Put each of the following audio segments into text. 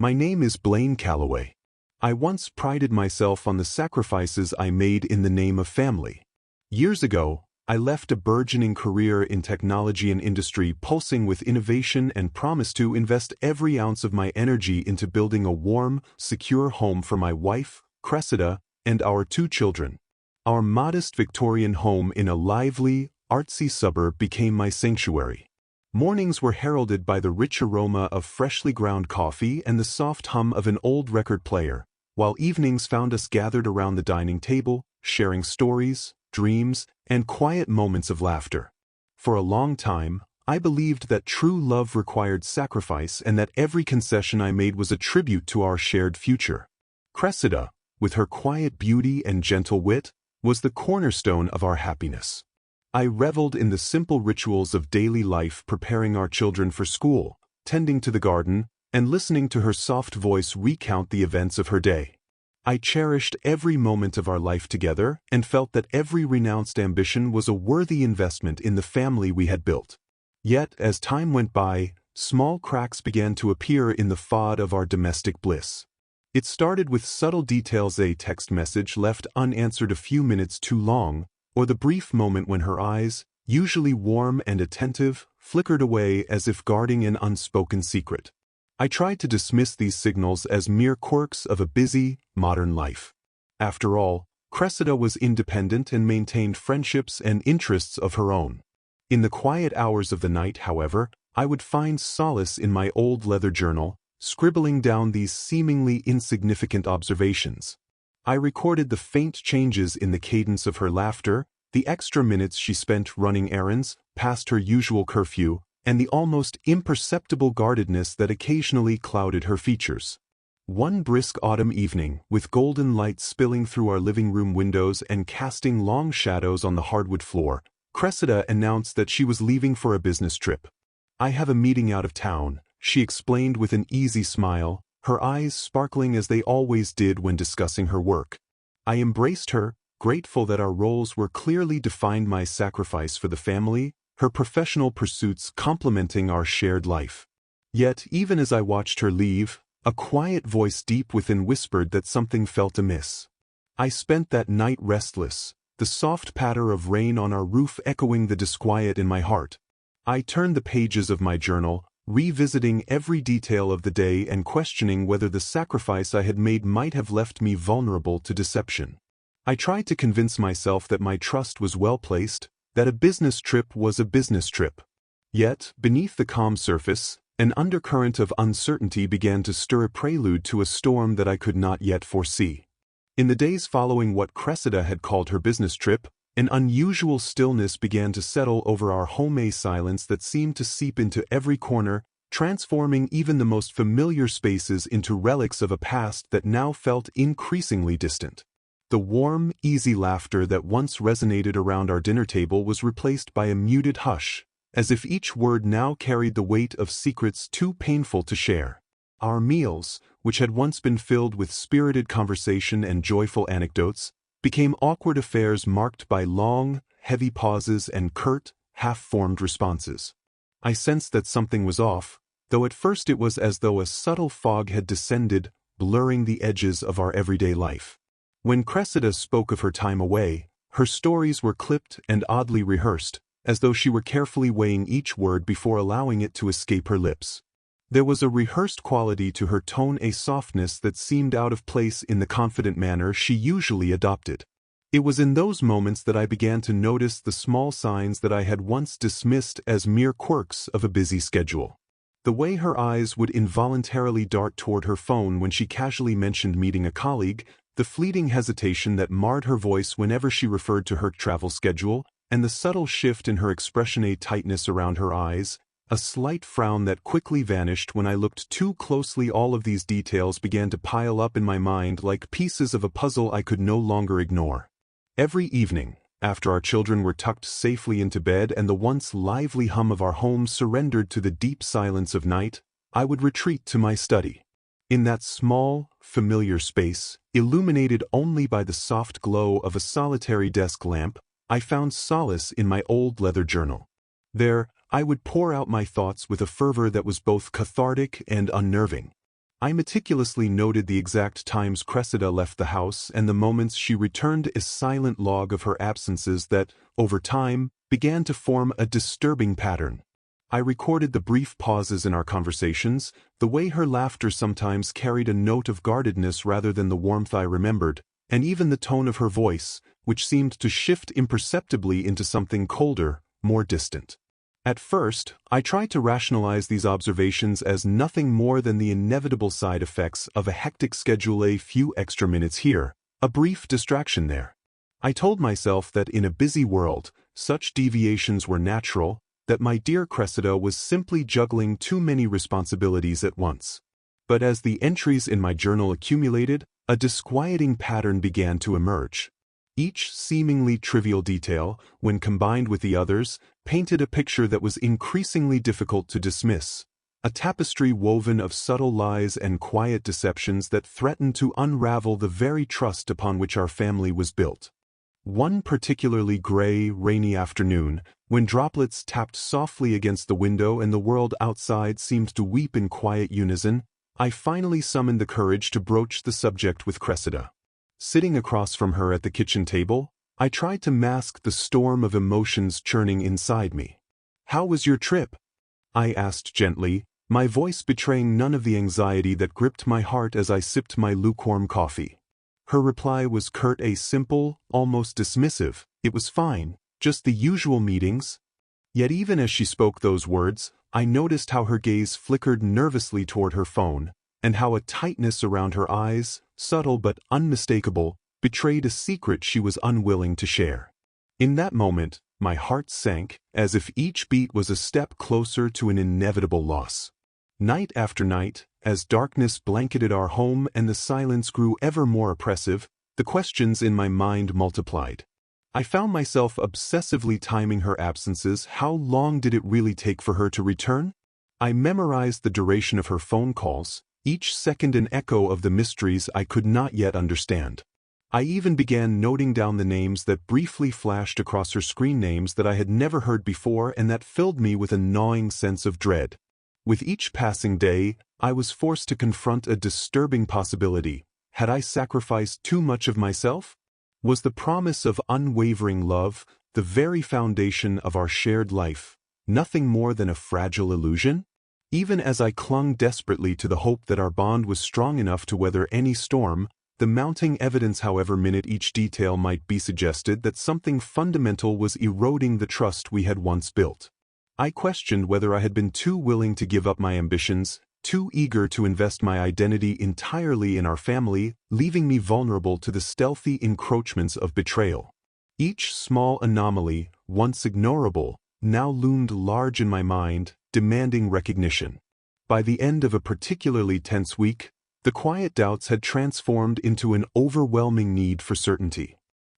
My name is Blaine Calloway. I once prided myself on the sacrifices I made in the name of family. Years ago, I left a burgeoning career in technology and industry pulsing with innovation and promised to invest every ounce of my energy into building a warm, secure home for my wife, Cressida, and our 2 children. Our modest Victorian home in a lively, artsy suburb became my sanctuary. Mornings were heralded by the rich aroma of freshly ground coffee and the soft hum of an old record player, while evenings found us gathered around the dining table, sharing stories, dreams, and quiet moments of laughter. For a long time, I believed that true love required sacrifice and that every concession I made was a tribute to our shared future. Cressida, with her quiet beauty and gentle wit, was the cornerstone of our happiness. I reveled in the simple rituals of daily life, preparing our children for school, tending to the garden, and listening to her soft voice recount the events of her day. I cherished every moment of our life together and felt that every renounced ambition was a worthy investment in the family we had built. Yet, as time went by, small cracks began to appear in the facade of our domestic bliss. It started with subtle details: a text message left unanswered a few minutes too long, or the brief moment when her eyes, usually warm and attentive, flickered away as if guarding an unspoken secret. I tried to dismiss these signals as mere quirks of a busy, modern life. After all, Cressida was independent and maintained friendships and interests of her own. In the quiet hours of the night, however, I would find solace in my old leather journal, scribbling down these seemingly insignificant observations. I recorded the faint changes in the cadence of her laughter, the extra minutes she spent running errands, past her usual curfew, and the almost imperceptible guardedness that occasionally clouded her features. One brisk autumn evening, with golden light spilling through our living room windows and casting long shadows on the hardwood floor, Cressida announced that she was leaving for a business trip. "I have a meeting out of town," she explained with an easy smile, her eyes sparkling as they always did when discussing her work. I embraced her, grateful that our roles were clearly defined: my sacrifice for the family, her professional pursuits complementing our shared life. Yet, even as I watched her leave, a quiet voice deep within whispered that something felt amiss. I spent that night restless, the soft patter of rain on our roof echoing the disquiet in my heart. I turned the pages of my journal, revisiting every detail of the day and questioning whether the sacrifice I had made might have left me vulnerable to deception. I tried to convince myself that my trust was well placed, that a business trip was a business trip. Yet, beneath the calm surface, an undercurrent of uncertainty began to stir, a prelude to a storm that I could not yet foresee. In the days following what Cressida had called her business trip, an unusual stillness began to settle over our home, a silence that seemed to seep into every corner, transforming even the most familiar spaces into relics of a past that now felt increasingly distant. The warm, easy laughter that once resonated around our dinner table was replaced by a muted hush, as if each word now carried the weight of secrets too painful to share. Our meals, which had once been filled with spirited conversation and joyful anecdotes, became awkward affairs marked by long, heavy pauses and curt, half-formed responses. I sensed that something was off, though at first it was as though a subtle fog had descended, blurring the edges of our everyday life. When Cressida spoke of her time away, her stories were clipped and oddly rehearsed, as though she were carefully weighing each word before allowing it to escape her lips. There was a rehearsed quality to her tone, a softness that seemed out of place in the confident manner she usually adopted. It was in those moments that I began to notice the small signs that I had once dismissed as mere quirks of a busy schedule. The way her eyes would involuntarily dart toward her phone when she casually mentioned meeting a colleague, the fleeting hesitation that marred her voice whenever she referred to her travel schedule, and the subtle shift in her expression, a tightness around her eyes, a slight frown that quickly vanished when I looked too closely. All of these details began to pile up in my mind like pieces of a puzzle I could no longer ignore. Every evening, after our children were tucked safely into bed and the once lively hum of our home surrendered to the deep silence of night, I would retreat to my study. In that small, familiar space, illuminated only by the soft glow of a solitary desk lamp, I found solace in my old leather journal. There, I would pour out my thoughts with a fervor that was both cathartic and unnerving. I meticulously noted the exact times Cressida left the house and the moments she returned, a silent log of her absences that, over time, began to form a disturbing pattern. I recorded the brief pauses in our conversations, the way her laughter sometimes carried a note of guardedness rather than the warmth I remembered, and even the tone of her voice, which seemed to shift imperceptibly into something colder, more distant. At first, I tried to rationalize these observations as nothing more than the inevitable side effects of a hectic schedule, a few extra minutes here, a brief distraction there. I told myself that in a busy world, such deviations were natural, that my dear Cressida was simply juggling too many responsibilities at once. But as the entries in my journal accumulated, a disquieting pattern began to emerge. Each seemingly trivial detail, when combined with the others, painted a picture that was increasingly difficult to dismiss, a tapestry woven of subtle lies and quiet deceptions that threatened to unravel the very trust upon which our family was built. One particularly gray, rainy afternoon, when droplets tapped softly against the window and the world outside seemed to weep in quiet unison, I finally summoned the courage to broach the subject with Cressida. Sitting across from her at the kitchen table, I tried to mask the storm of emotions churning inside me. "How was your trip?" I asked gently, my voice betraying none of the anxiety that gripped my heart as I sipped my lukewarm coffee. Her reply was curt, a simple, almost dismissive, "It was fine, just the usual meetings." Yet even as she spoke those words, I noticed how her gaze flickered nervously toward her phone, and how a tightness around her eyes, subtle but unmistakable, betrayed a secret she was unwilling to share. In that moment, my heart sank, as if each beat was a step closer to an inevitable loss. Night after night, as darkness blanketed our home and the silence grew ever more oppressive, the questions in my mind multiplied. I found myself obsessively timing her absences. How long did it really take for her to return? I memorized the duration of her phone calls, each second an echo of the mysteries I could not yet understand. I even began noting down the names that briefly flashed across her screen, names that I had never heard before and that filled me with a gnawing sense of dread. With each passing day, I was forced to confront a disturbing possibility. Had I sacrificed too much of myself? Was the promise of unwavering love, the very foundation of our shared life, nothing more than a fragile illusion? Even as I clung desperately to the hope that our bond was strong enough to weather any storm, the mounting evidence, however minute each detail might be, suggested that something fundamental was eroding the trust we had once built. I questioned whether I had been too willing to give up my ambitions, too eager to invest my identity entirely in our family, leaving me vulnerable to the stealthy encroachments of betrayal. Each small anomaly, once ignorable, now loomed large in my mind, demanding recognition. By the end of a particularly tense week, the quiet doubts had transformed into an overwhelming need for certainty.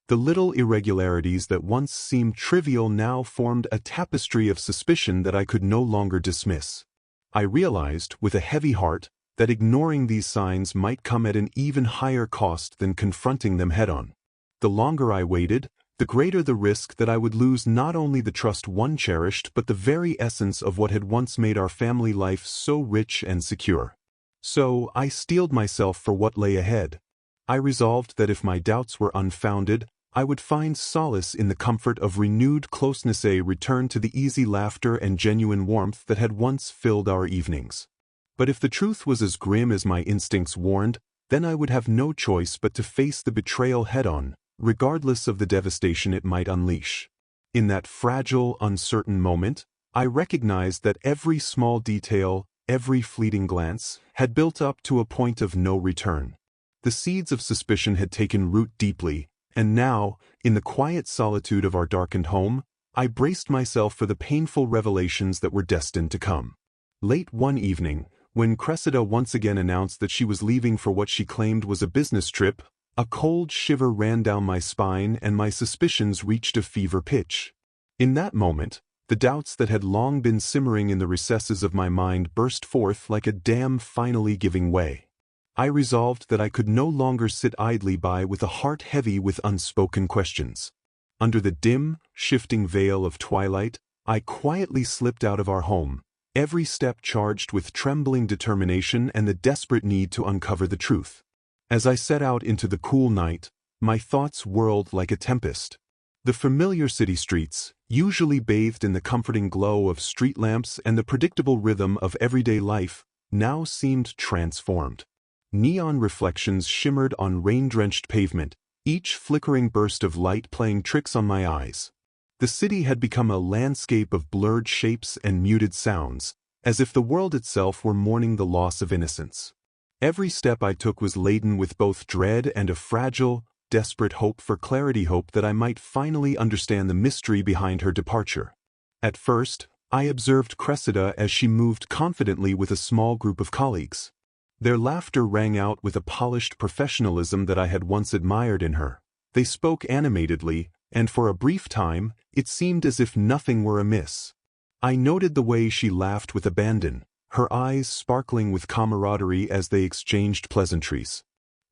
The little irregularities that once seemed trivial now formed a tapestry of suspicion that I could no longer dismiss. I realized, with a heavy heart, that ignoring these signs might come at an even higher cost than confronting them head-on. The longer I waited, the greater the risk that I would lose not only the trust one cherished but the very essence of what had once made our family life so rich and secure. So, I steeled myself for what lay ahead. I resolved that if my doubts were unfounded, I would find solace in the comfort of renewed closeness, a return to the easy laughter and genuine warmth that had once filled our evenings. But if the truth was as grim as my instincts warned, then I would have no choice but to face the betrayal head-on, regardless of the devastation it might unleash. In that fragile, uncertain moment, I recognized that every small detail, every fleeting glance, had built up to a point of no return. The seeds of suspicion had taken root deeply, and now, in the quiet solitude of our darkened home, I braced myself for the painful revelations that were destined to come. Late one evening, when Cressida once again announced that she was leaving for what she claimed was a business trip, a cold shiver ran down my spine and my suspicions reached a fever pitch. In that moment, the doubts that had long been simmering in the recesses of my mind burst forth like a dam finally giving way. I resolved that I could no longer sit idly by with a heart heavy with unspoken questions. Under the dim, shifting veil of twilight, I quietly slipped out of our home, every step charged with trembling determination and the desperate need to uncover the truth. As I set out into the cool night, my thoughts whirled like a tempest. The familiar city streets, usually bathed in the comforting glow of street lamps and the predictable rhythm of everyday life, now seemed transformed. Neon reflections shimmered on rain-drenched pavement, each flickering burst of light playing tricks on my eyes. The city had become a landscape of blurred shapes and muted sounds, as if the world itself were mourning the loss of innocence. Every step I took was laden with both dread and a fragile, desperate hope for clarity, hope that I might finally understand the mystery behind her departure. At first, I observed Cressida as she moved confidently with a small group of colleagues. Their laughter rang out with a polished professionalism that I had once admired in her. They spoke animatedly, and for a brief time, it seemed as if nothing were amiss. I noted the way she laughed with abandon, her eyes sparkling with camaraderie as they exchanged pleasantries.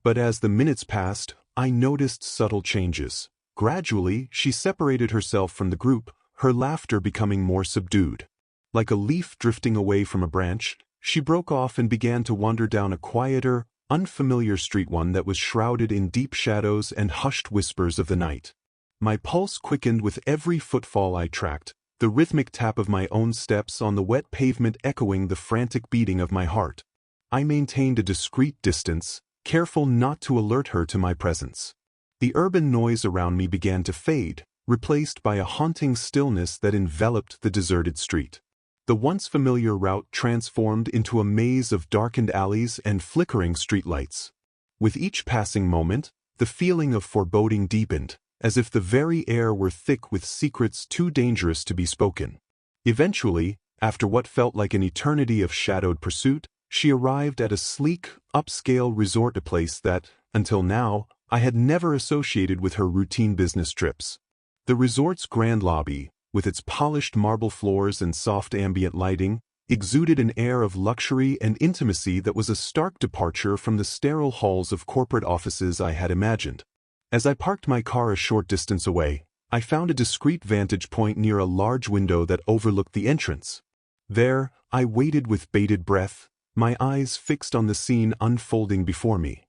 But as the minutes passed, I noticed subtle changes. Gradually, she separated herself from the group, her laughter becoming more subdued. Like a leaf drifting away from a branch, she broke off and began to wander down a quieter, unfamiliar street, one that was shrouded in deep shadows and hushed whispers of the night. My pulse quickened with every footfall I tracked, the rhythmic tap of my own steps on the wet pavement echoing the frantic beating of my heart. I maintained a discreet distance, careful not to alert her to my presence. The urban noise around me began to fade, replaced by a haunting stillness that enveloped the deserted street. The once familiar route transformed into a maze of darkened alleys and flickering streetlights. With each passing moment, the feeling of foreboding deepened, as if the very air were thick with secrets too dangerous to be spoken. Eventually, after what felt like an eternity of shadowed pursuit, she arrived at a sleek, upscale resort, a place that, until now, I had never associated with her routine business trips. The resort's grand lobby, with its polished marble floors and soft ambient lighting, exuded an air of luxury and intimacy that was a stark departure from the sterile halls of corporate offices I had imagined. As I parked my car a short distance away, I found a discreet vantage point near a large window that overlooked the entrance. There, I waited with bated breath, my eyes fixed on the scene unfolding before me.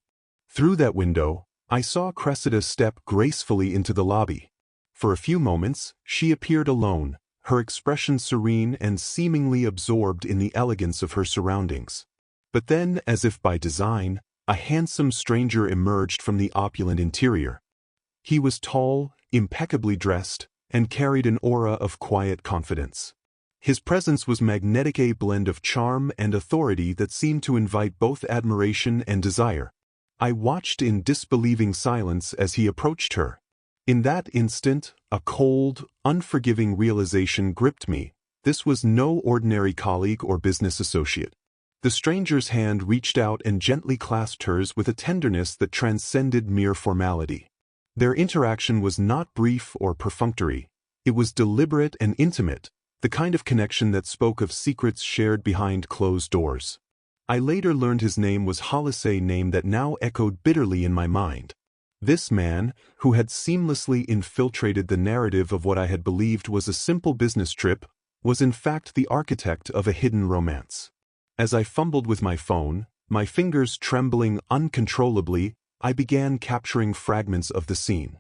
Through that window, I saw Cressida step gracefully into the lobby. For a few moments, she appeared alone, her expression serene and seemingly absorbed in the elegance of her surroundings. But then, as if by design, a handsome stranger emerged from the opulent interior. He was tall, impeccably dressed, and carried an aura of quiet confidence. His presence was magnetic, a blend of charm and authority that seemed to invite both admiration and desire. I watched in disbelieving silence as he approached her. In that instant, a cold, unforgiving realization gripped me. This was no ordinary colleague or business associate. The stranger's hand reached out and gently clasped hers with a tenderness that transcended mere formality. Their interaction was not brief or perfunctory. It was deliberate and intimate, the kind of connection that spoke of secrets shared behind closed doors. I later learned his name was Hollis, a name that now echoed bitterly in my mind. This man, who had seamlessly infiltrated the narrative of what I had believed was a simple business trip, was in fact the architect of a hidden romance. As I fumbled with my phone, my fingers trembling uncontrollably, I began capturing fragments of the scene.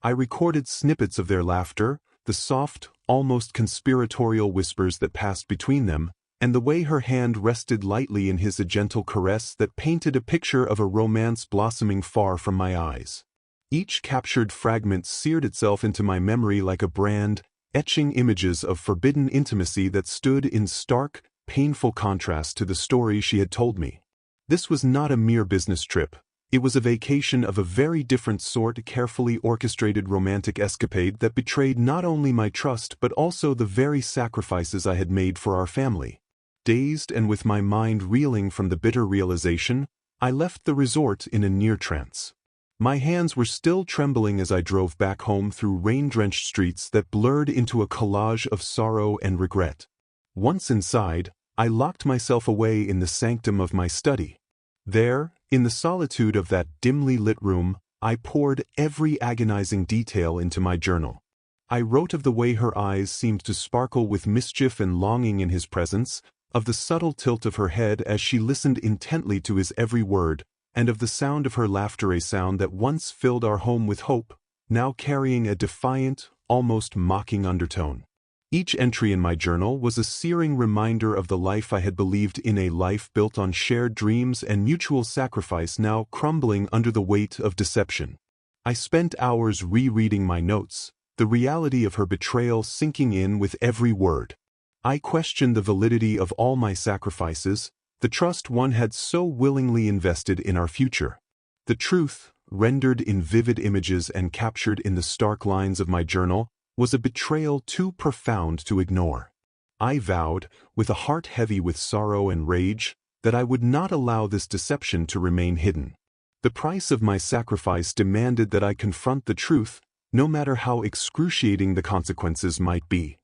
I recorded snippets of their laughter, the soft, almost conspiratorial whispers that passed between them, and the way her hand rested lightly in his, a gentle caress that painted a picture of a romance blossoming far from my eyes. Each captured fragment seared itself into my memory like a brand, etching images of forbidden intimacy that stood in stark, painful contrast to the story she had told me. This was not a mere business trip. It was a vacation of a very different sort, a carefully orchestrated romantic escapade that betrayed not only my trust but also the very sacrifices I had made for our family. Dazed and with my mind reeling from the bitter realization, I left the resort in a near trance. My hands were still trembling as I drove back home through rain-drenched streets that blurred into a collage of sorrow and regret. Once inside, I locked myself away in the sanctum of my study. There, in the solitude of that dimly lit room, I poured every agonizing detail into my journal. I wrote of the way her eyes seemed to sparkle with mischief and longing in his presence, of the subtle tilt of her head as she listened intently to his every word, and of the sound of her laughter, a sound that once filled our home with hope, now carrying a defiant, almost mocking undertone. Each entry in my journal was a searing reminder of the life I had believed in, a life built on shared dreams and mutual sacrifice, now crumbling under the weight of deception. I spent hours rereading my notes, the reality of her betrayal sinking in with every word. I questioned the validity of all my sacrifices, the trust one had so willingly invested in our future. The truth, rendered in vivid images and captured in the stark lines of my journal, was a betrayal too profound to ignore. I vowed, with a heart heavy with sorrow and rage, that I would not allow this deception to remain hidden. The price of my sacrifice demanded that I confront the truth, no matter how excruciating the consequences might be.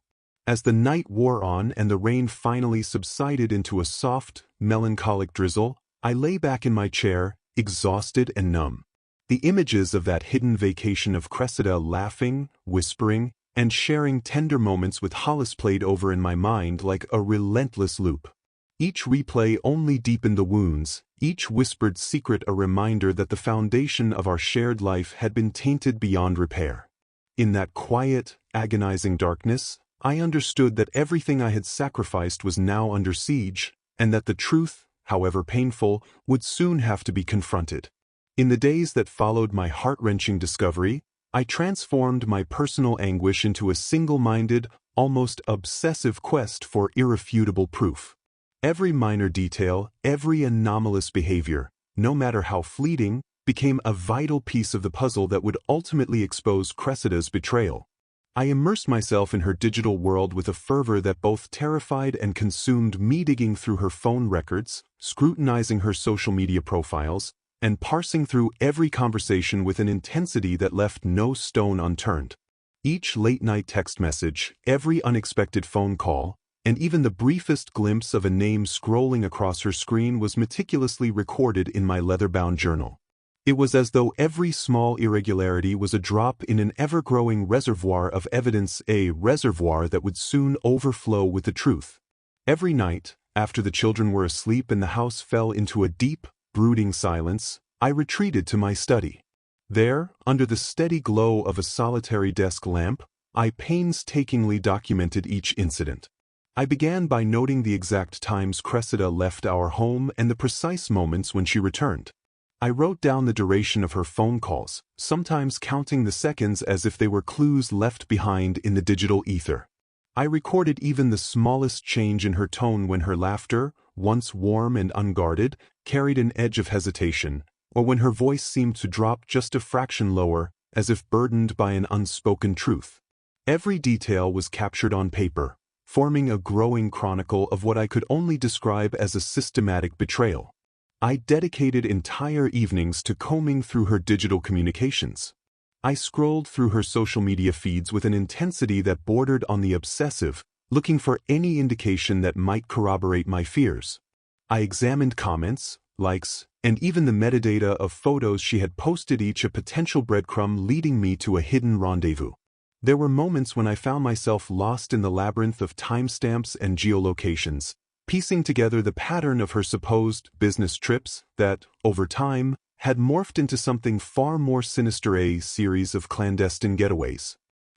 As the night wore on and the rain finally subsided into a soft, melancholic drizzle, I lay back in my chair, exhausted and numb. The images of that hidden vacation of Cressida laughing, whispering, and sharing tender moments with Hollis played over in my mind like a relentless loop. Each replay only deepened the wounds, each whispered secret a reminder that the foundation of our shared life had been tainted beyond repair. In that quiet, agonizing darkness, I understood that everything I had sacrificed was now under siege, and that the truth, however painful, would soon have to be confronted. In the days that followed my heart-wrenching discovery, I transformed my personal anguish into a single-minded, almost obsessive quest for irrefutable proof. Every minor detail, every anomalous behavior, no matter how fleeting, became a vital piece of the puzzle that would ultimately expose Cressida's betrayal. I immersed myself in her digital world with a fervor that both terrified and consumed me, digging through her phone records, scrutinizing her social media profiles, and parsing through every conversation with an intensity that left no stone unturned. Each late-night text message, every unexpected phone call, and even the briefest glimpse of a name scrolling across her screen was meticulously recorded in my leather-bound journal. It was as though every small irregularity was a drop in an ever-growing reservoir of evidence, a reservoir that would soon overflow with the truth. Every night, after the children were asleep and the house fell into a deep, brooding silence, I retreated to my study. There, under the steady glow of a solitary desk lamp, I painstakingly documented each incident. I began by noting the exact times Cressida left our home and the precise moments when she returned. I wrote down the duration of her phone calls, sometimes counting the seconds as if they were clues left behind in the digital ether. I recorded even the smallest change in her tone when her laughter, once warm and unguarded, carried an edge of hesitation, or when her voice seemed to drop just a fraction lower, as if burdened by an unspoken truth. Every detail was captured on paper, forming a growing chronicle of what I could only describe as a systematic betrayal. I dedicated entire evenings to combing through her digital communications. I scrolled through her social media feeds with an intensity that bordered on the obsessive, looking for any indication that might corroborate my fears. I examined comments, likes, and even the metadata of photos she had posted, each a potential breadcrumb leading me to a hidden rendezvous. There were moments when I found myself lost in the labyrinth of timestamps and geolocations, piecing together the pattern of her supposed business trips that, over time, had morphed into something far more sinister, a series of clandestine getaways.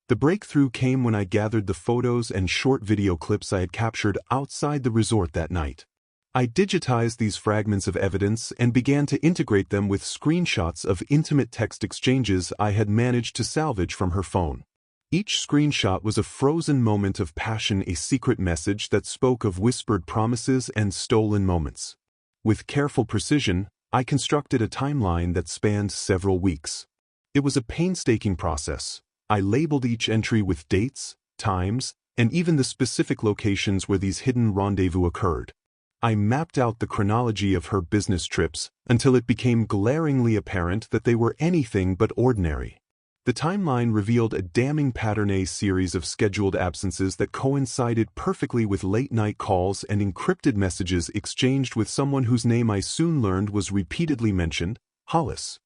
The breakthrough came when I gathered the photos and short video clips I had captured outside the resort that night. I digitized these fragments of evidence and began to integrate them with screenshots of intimate text exchanges I had managed to salvage from her phone. Each screenshot was a frozen moment of passion, a secret message that spoke of whispered promises and stolen moments. With careful precision, I constructed a timeline that spanned several weeks. It was a painstaking process. I labeled each entry with dates, times, and even the specific locations where these hidden rendezvous occurred. I mapped out the chronology of her business trips until it became glaringly apparent that they were anything but ordinary. The timeline revealed a damning pattern, a series of scheduled absences that coincided perfectly with late-night calls and encrypted messages exchanged with someone whose name I soon learned was repeatedly mentioned, Hollis.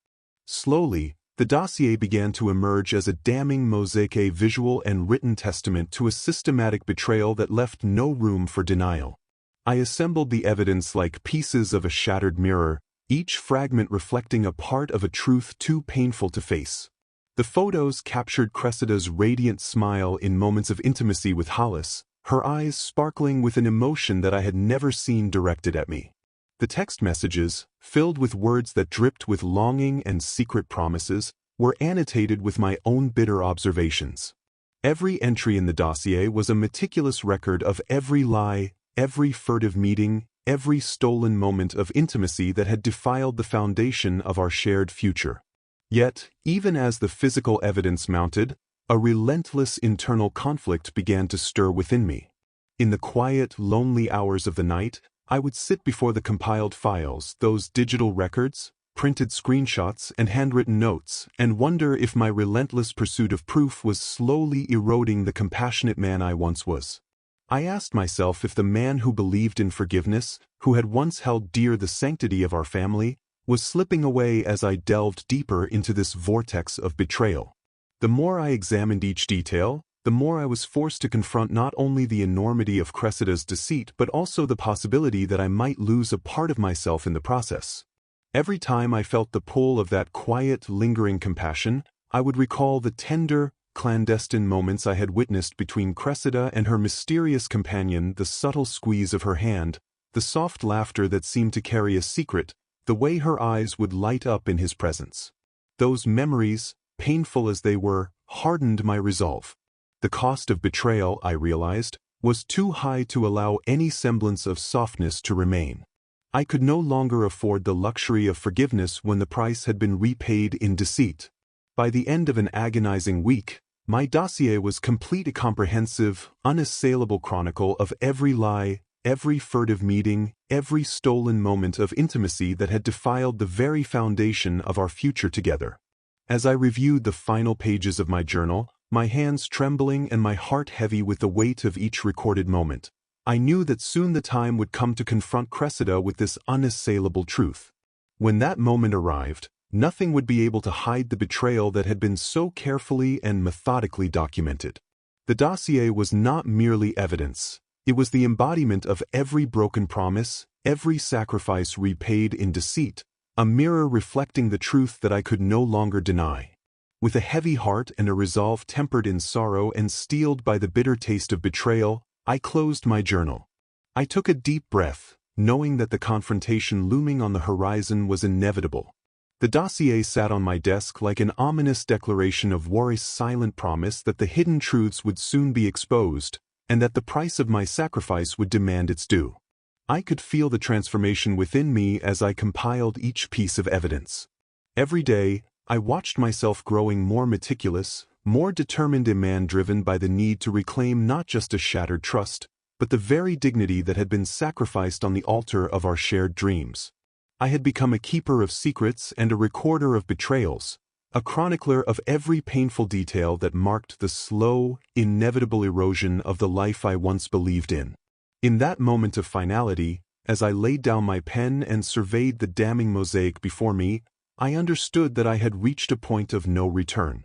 Slowly, the dossier began to emerge as a damning mosaic, a visual and written testament to a systematic betrayal that left no room for denial. I assembled the evidence like pieces of a shattered mirror, each fragment reflecting a part of a truth too painful to face. The photos captured Cressida's radiant smile in moments of intimacy with Hollis, her eyes sparkling with an emotion that I had never seen directed at me. The text messages, filled with words that dripped with longing and secret promises, were annotated with my own bitter observations. Every entry in the dossier was a meticulous record of every lie, every furtive meeting, every stolen moment of intimacy that had defiled the foundation of our shared future. Yet, even as the physical evidence mounted, a relentless internal conflict began to stir within me. In the quiet, lonely hours of the night, I would sit before the compiled files, those digital records, printed screenshots, and handwritten notes, and wonder if my relentless pursuit of proof was slowly eroding the compassionate man I once was. I asked myself if the man who believed in forgiveness, who had once held dear the sanctity of our family, was slipping away as I delved deeper into this vortex of betrayal. The more I examined each detail, the more I was forced to confront not only the enormity of Cressida's deceit but also the possibility that I might lose a part of myself in the process. Every time I felt the pull of that quiet, lingering compassion, I would recall the tender, clandestine moments I had witnessed between Cressida and her mysterious companion, the subtle squeeze of her hand, the soft laughter that seemed to carry a secret, the way her eyes would light up in his presence. Those memories, painful as they were, hardened my resolve. The cost of betrayal, I realized, was too high to allow any semblance of softness to remain. I could no longer afford the luxury of forgiveness when the price had been repaid in deceit. By the end of an agonizing week, my dossier was complete, a comprehensive, unassailable chronicle of every lie, every furtive meeting, every stolen moment of intimacy that had defiled the very foundation of our future together. As I reviewed the final pages of my journal, my hands trembling and my heart heavy with the weight of each recorded moment, I knew that soon the time would come to confront Cressida with this unassailable truth. When that moment arrived, nothing would be able to hide the betrayal that had been so carefully and methodically documented. The dossier was not merely evidence. It was the embodiment of every broken promise, every sacrifice repaid in deceit, a mirror reflecting the truth that I could no longer deny. With a heavy heart and a resolve tempered in sorrow and steeled by the bitter taste of betrayal, I closed my journal. I took a deep breath, knowing that the confrontation looming on the horizon was inevitable. The dossier sat on my desk like an ominous declaration of war's silent promise that the hidden truths would soon be exposed, and that the price of my sacrifice would demand its due. I could feel the transformation within me as I compiled each piece of evidence. Every day, I watched myself growing more meticulous, more determined, a man driven by the need to reclaim not just a shattered trust, but the very dignity that had been sacrificed on the altar of our shared dreams. I had become a keeper of secrets and a recorder of betrayals, a chronicler of every painful detail that marked the slow, inevitable erosion of the life I once believed in. In that moment of finality, as I laid down my pen and surveyed the damning mosaic before me, I understood that I had reached a point of no return.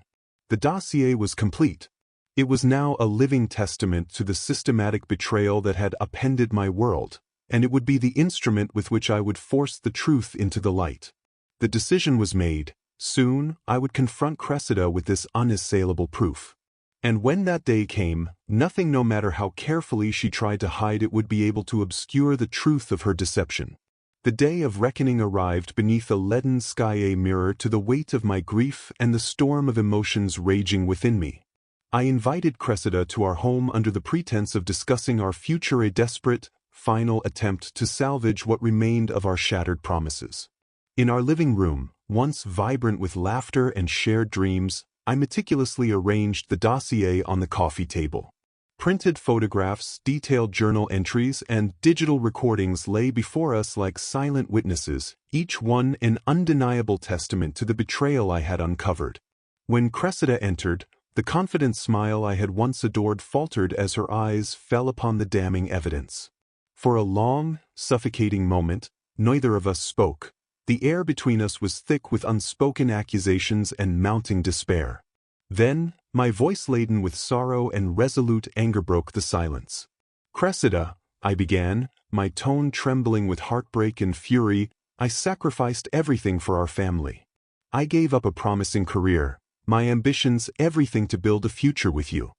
The dossier was complete. It was now a living testament to the systematic betrayal that had upended my world, and it would be the instrument with which I would force the truth into the light. The decision was made. Soon, I would confront Cressida with this unassailable proof. And when that day came, nothing, no matter how carefully she tried to hide it, would be able to obscure the truth of her deception. The day of reckoning arrived beneath a leaden sky, a mirror to the weight of my grief and the storm of emotions raging within me. I invited Cressida to our home under the pretense of discussing our future, a desperate, final attempt to salvage what remained of our shattered promises. In our living room, once vibrant with laughter and shared dreams, I meticulously arranged the dossier on the coffee table. Printed photographs, detailed journal entries, and digital recordings lay before us like silent witnesses, each one an undeniable testament to the betrayal I had uncovered. When Cressida entered, the confident smile I had once adored faltered as her eyes fell upon the damning evidence. For a long, suffocating moment, neither of us spoke. The air between us was thick with unspoken accusations and mounting despair. Then, my voice laden with sorrow and resolute anger broke the silence. "Cressida," I began, my tone trembling with heartbreak and fury. I sacrificed everything for our family. I gave up a promising career, my ambitions, everything to build a future with you.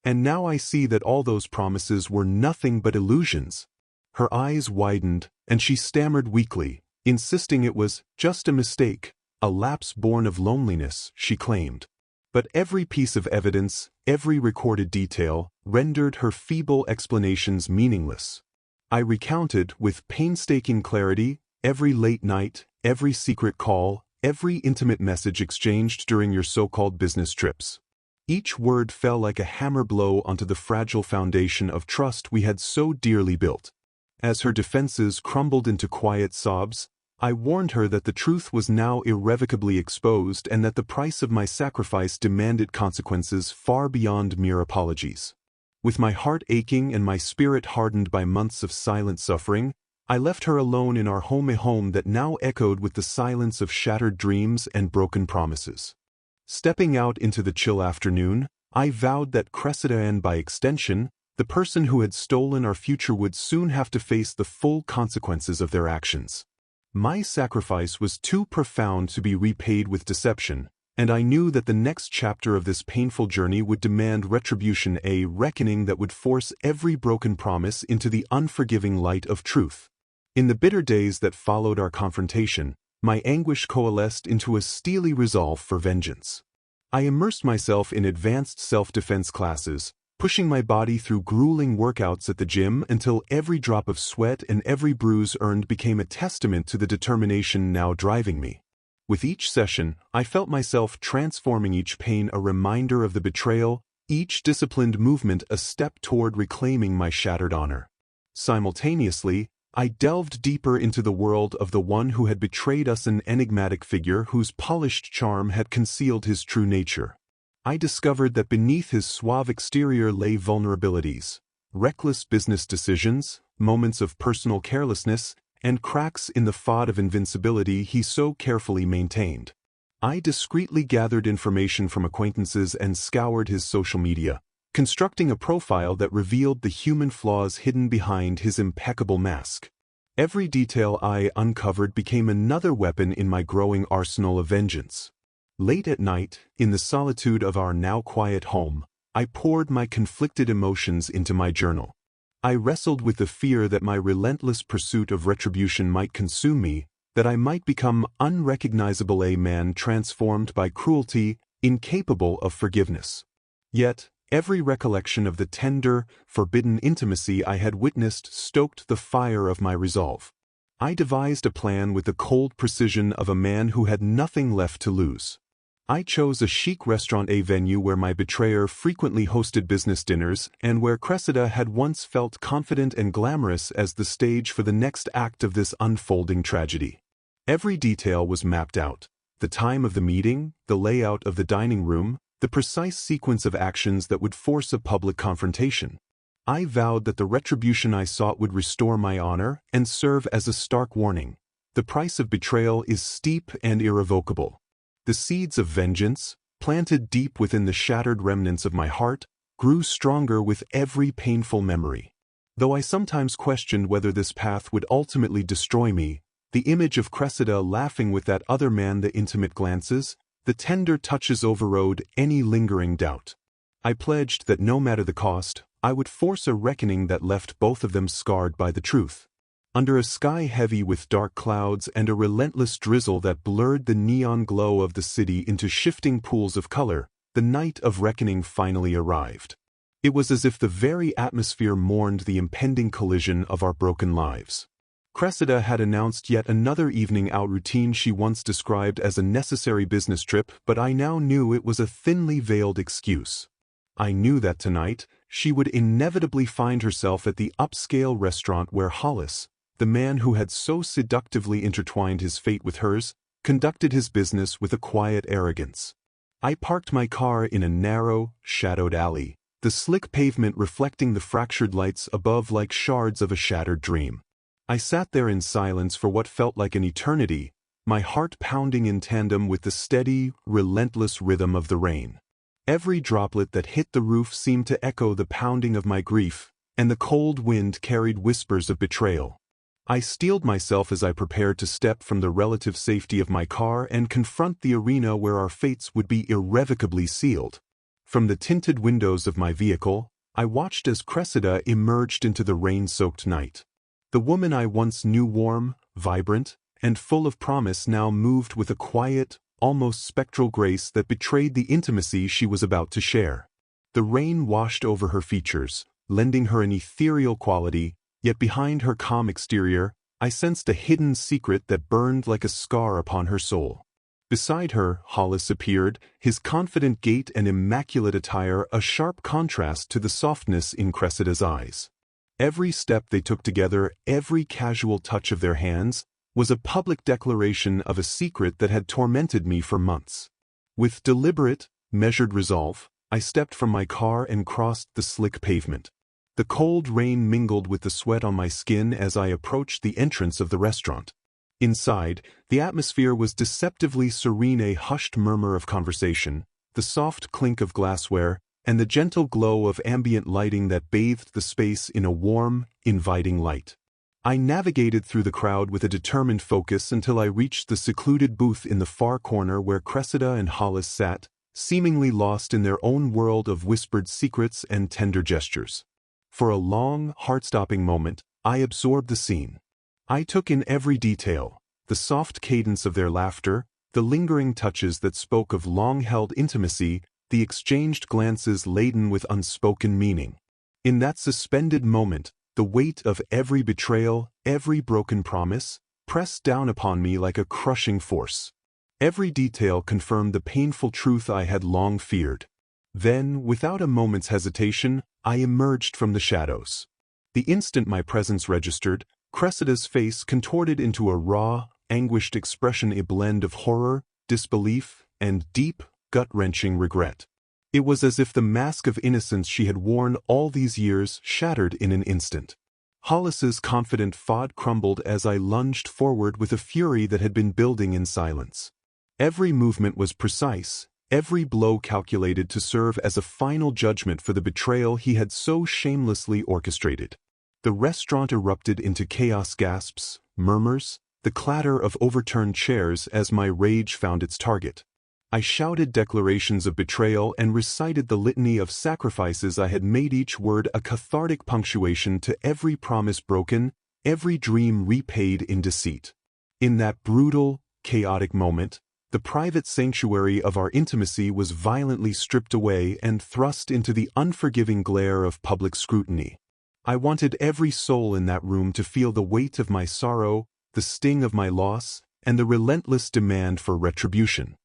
And now I see that all those promises were nothing but illusions. Her eyes widened, and she stammered weakly, insisting it was just a mistake, a lapse born of loneliness, she claimed. But every piece of evidence, every recorded detail, rendered her feeble explanations meaningless. I recounted, with painstaking clarity, every late night, every secret call, every intimate message exchanged during your so-called business trips. Each word fell like a hammer blow onto the fragile foundation of trust we had so dearly built. As her defenses crumbled into quiet sobs, I warned her that the truth was now irrevocably exposed and that the price of my sacrifice demanded consequences far beyond mere apologies. With my heart aching and my spirit hardened by months of silent suffering, I left her alone in our home, a home that now echoed with the silence of shattered dreams and broken promises. Stepping out into the chill afternoon, I vowed that Cressida and by extension, the person who had stolen our future would soon have to face the full consequences of their actions. My sacrifice was too profound to be repaid with deception, and I knew that the next chapter of this painful journey would demand retribution, a reckoning that would force every broken promise into the unforgiving light of truth. In the bitter days that followed our confrontation, my anguish coalesced into a steely resolve for vengeance. I immersed myself in advanced self-defense classes, pushing my body through grueling workouts at the gym until every drop of sweat and every bruise earned became a testament to the determination now driving me. With each session, I felt myself transforming, each pain a reminder of the betrayal, each disciplined movement a step toward reclaiming my shattered honor. Simultaneously, I delved deeper into the world of the one who had betrayed us, an enigmatic figure whose polished charm had concealed his true nature. I discovered that beneath his suave exterior lay vulnerabilities, reckless business decisions, moments of personal carelessness, and cracks in the facade of invincibility he so carefully maintained. I discreetly gathered information from acquaintances and scoured his social media, constructing a profile that revealed the human flaws hidden behind his impeccable mask. Every detail I uncovered became another weapon in my growing arsenal of vengeance. Late at night, in the solitude of our now quiet home, I poured my conflicted emotions into my journal. I wrestled with the fear that my relentless pursuit of retribution might consume me, that I might become unrecognizable, a man transformed by cruelty, incapable of forgiveness. Yet, every recollection of the tender, forbidden intimacy I had witnessed stoked the fire of my resolve. I devised a plan with the cold precision of a man who had nothing left to lose. I chose a chic restaurant, a venue where my betrayer frequently hosted business dinners and where Cressida had once felt confident and glamorous, as the stage for the next act of this unfolding tragedy. Every detail was mapped out: the time of the meeting, the layout of the dining room, the precise sequence of actions that would force a public confrontation. I vowed that the retribution I sought would restore my honor and serve as a stark warning. The price of betrayal is steep and irrevocable. The seeds of vengeance, planted deep within the shattered remnants of my heart, grew stronger with every painful memory. Though I sometimes questioned whether this path would ultimately destroy me, the image of Cressida laughing with that other man, the intimate glances, the tender touches overrode any lingering doubt. I pledged that no matter the cost, I would force a reckoning that left both of them scarred by the truth. Under a sky heavy with dark clouds and a relentless drizzle that blurred the neon glow of the city into shifting pools of color, the night of reckoning finally arrived. It was as if the very atmosphere mourned the impending collision of our broken lives. Cressida had announced yet another evening out routine she once described as a necessary business trip, but I now knew it was a thinly veiled excuse. I knew that tonight, she would inevitably find herself at the upscale restaurant where Hollis, the man who had so seductively intertwined his fate with hers, conducted his business with a quiet arrogance. I parked my car in a narrow, shadowed alley, the slick pavement reflecting the fractured lights above like shards of a shattered dream. I sat there in silence for what felt like an eternity, my heart pounding in tandem with the steady, relentless rhythm of the rain. Every droplet that hit the roof seemed to echo the pounding of my grief, and the cold wind carried whispers of betrayal. I steeled myself as I prepared to step from the relative safety of my car and confront the arena where our fates would be irrevocably sealed. From the tinted windows of my vehicle, I watched as Cressida emerged into the rain-soaked night. The woman I once knew warm, vibrant, and full of promise now moved with a quiet, almost spectral grace that betrayed the intimacy she was about to share. The rain washed over her features, lending her an ethereal quality, yet behind her calm exterior, I sensed a hidden secret that burned like a scar upon her soul. Beside her, Hollis appeared, his confident gait and immaculate attire a sharp contrast to the softness in Cressida's eyes. Every step they took together, every casual touch of their hands, was a public declaration of a secret that had tormented me for months. With deliberate, measured resolve, I stepped from my car and crossed the slick pavement. The cold rain mingled with the sweat on my skin as I approached the entrance of the restaurant. Inside, the atmosphere was deceptively serene, a hushed murmur of conversation, the soft clink of glassware, and the gentle glow of ambient lighting that bathed the space in a warm, inviting light. I navigated through the crowd with a determined focus until I reached the secluded booth in the far corner where Cressida and Hollis sat, seemingly lost in their own world of whispered secrets and tender gestures. For a long, heart-stopping moment, I absorbed the scene. I took in every detail, the soft cadence of their laughter, the lingering touches that spoke of long-held intimacy, the exchanged glances laden with unspoken meaning. In that suspended moment, the weight of every betrayal, every broken promise, pressed down upon me like a crushing force. Every detail confirmed the painful truth I had long feared. Then, without a moment's hesitation, I emerged from the shadows. The instant my presence registered, Cressida's face contorted into a raw, anguished expression, a blend of horror, disbelief, and deep, gut-wrenching regret. It was as if the mask of innocence she had worn all these years shattered in an instant. Hollis's confident facade crumbled as I lunged forward with a fury that had been building in silence. Every movement was precise, every blow calculated to serve as a final judgment for the betrayal he had so shamelessly orchestrated. The restaurant erupted into chaos, gasps, murmurs, the clatter of overturned chairs as my rage found its target. I shouted declarations of betrayal and recited the litany of sacrifices I had made, each word a cathartic punctuation to every promise broken, every dream repaid in deceit. In that brutal, chaotic moment, the private sanctuary of our intimacy was violently stripped away and thrust into the unforgiving glare of public scrutiny. I wanted every soul in that room to feel the weight of my sorrow, the sting of my loss, and the relentless demand for retribution.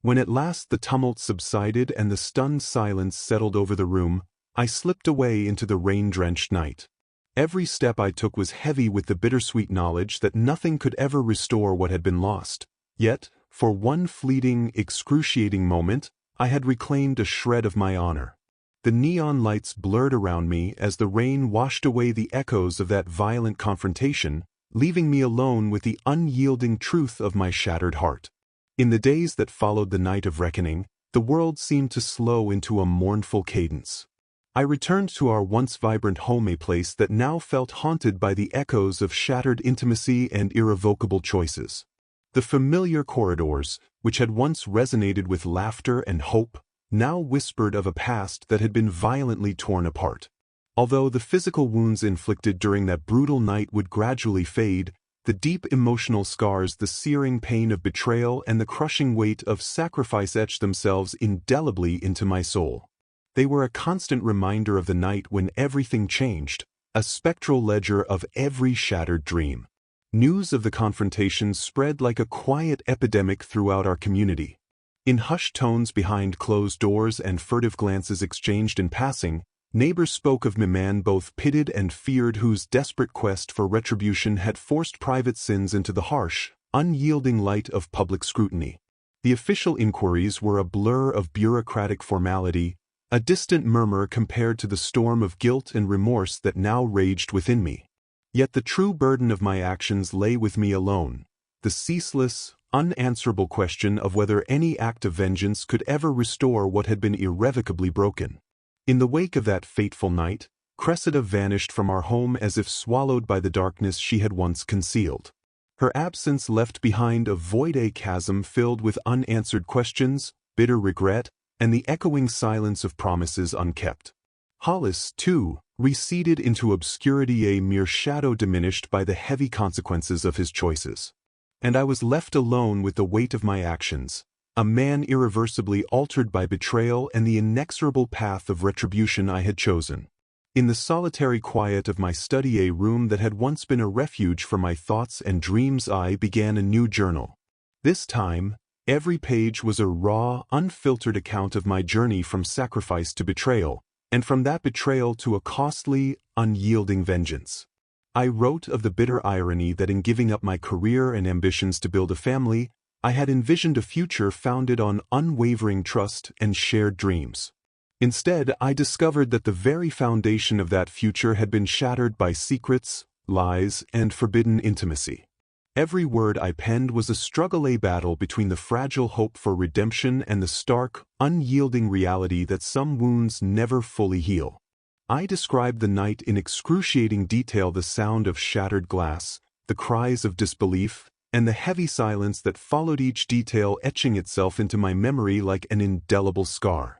When at last the tumult subsided and the stunned silence settled over the room, I slipped away into the rain-drenched night. Every step I took was heavy with the bittersweet knowledge that nothing could ever restore what had been lost. Yet, for one fleeting, excruciating moment, I had reclaimed a shred of my honor. The neon lights blurred around me as the rain washed away the echoes of that violent confrontation, leaving me alone with the unyielding truth of my shattered heart. In the days that followed the night of reckoning, the world seemed to slow into a mournful cadence. I returned to our once vibrant home, a place that now felt haunted by the echoes of shattered intimacy and irrevocable choices. The familiar corridors, which had once resonated with laughter and hope, now whispered of a past that had been violently torn apart. Although the physical wounds inflicted during that brutal night would gradually fade, the deep emotional scars, the searing pain of betrayal, and the crushing weight of sacrifice etched themselves indelibly into my soul. They were a constant reminder of the night when everything changed, a spectral ledger of every shattered dream. News of the confrontation spread like a quiet epidemic throughout our community. In hushed tones behind closed doors and furtive glances exchanged in passing, neighbors spoke of a man both pitied and feared whose desperate quest for retribution had forced private sins into the harsh, unyielding light of public scrutiny. The official inquiries were a blur of bureaucratic formality, a distant murmur compared to the storm of guilt and remorse that now raged within me. Yet the true burden of my actions lay with me alone, the ceaseless, unanswerable question of whether any act of vengeance could ever restore what had been irrevocably broken. In the wake of that fateful night, Cressida vanished from our home as if swallowed by the darkness she had once concealed. Her absence left behind a void, a chasm filled with unanswered questions, bitter regret, and the echoing silence of promises unkept. Hollis, too, receded into obscurity, a mere shadow diminished by the heavy consequences of his choices. And I was left alone with the weight of my actions, a man irreversibly altered by betrayal and the inexorable path of retribution I had chosen. In the solitary quiet of my study, a room that had once been a refuge for my thoughts and dreams, I began a new journal. This time, every page was a raw, unfiltered account of my journey from sacrifice to betrayal, and from that betrayal to a costly, unyielding vengeance. I wrote of the bitter irony that in giving up my career and ambitions to build a family, I had envisioned a future founded on unwavering trust and shared dreams. Instead, I discovered that the very foundation of that future had been shattered by secrets, lies, and forbidden intimacy. Every word I penned was a struggle, a battle between the fragile hope for redemption and the stark, unyielding reality that some wounds never fully heal. I described the night in excruciating detail, the sound of shattered glass, the cries of disbelief, and the heavy silence that followed, each detail etching itself into my memory like an indelible scar.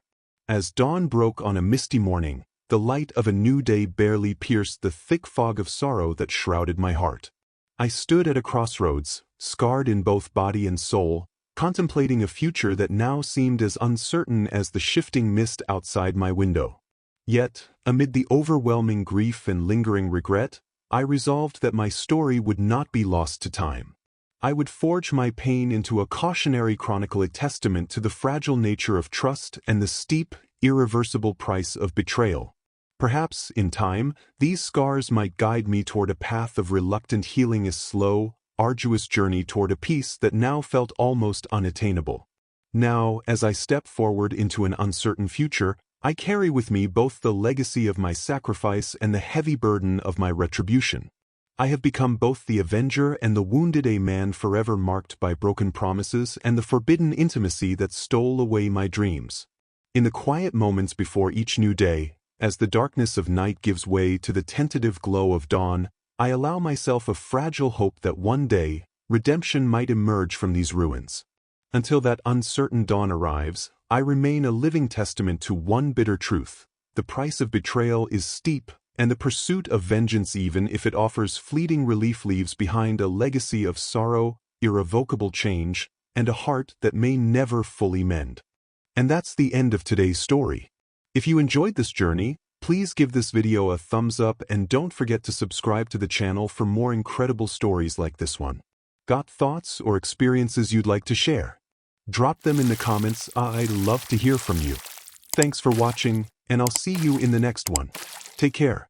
As dawn broke on a misty morning, the light of a new day barely pierced the thick fog of sorrow that shrouded my heart. I stood at a crossroads, scarred in both body and soul, contemplating a future that now seemed as uncertain as the shifting mist outside my window. Yet, amid the overwhelming grief and lingering regret, I resolved that my story would not be lost to time. I would forge my pain into a cautionary chronicle, a testament to the fragile nature of trust and the steep, irreversible price of betrayal. Perhaps, in time, these scars might guide me toward a path of reluctant healing, a slow, arduous journey toward a peace that now felt almost unattainable. Now, as I step forward into an uncertain future, I carry with me both the legacy of my sacrifice and the heavy burden of my retribution. I have become both the avenger and the wounded, a man forever marked by broken promises and the forbidden intimacy that stole away my dreams. In the quiet moments before each new day, as the darkness of night gives way to the tentative glow of dawn, I allow myself a fragile hope that one day, redemption might emerge from these ruins. Until that uncertain dawn arrives, I remain a living testament to one bitter truth: the price of betrayal is steep, and the pursuit of vengeance, even if it offers fleeting relief, leaves behind a legacy of sorrow, irrevocable change, and a heart that may never fully mend. And that's the end of today's story. If you enjoyed this journey, please give this video a thumbs up and don't forget to subscribe to the channel for more incredible stories like this one. Got thoughts or experiences you'd like to share? Drop them in the comments. I'd love to hear from you. Thanks for watching, and I'll see you in the next one. Take care.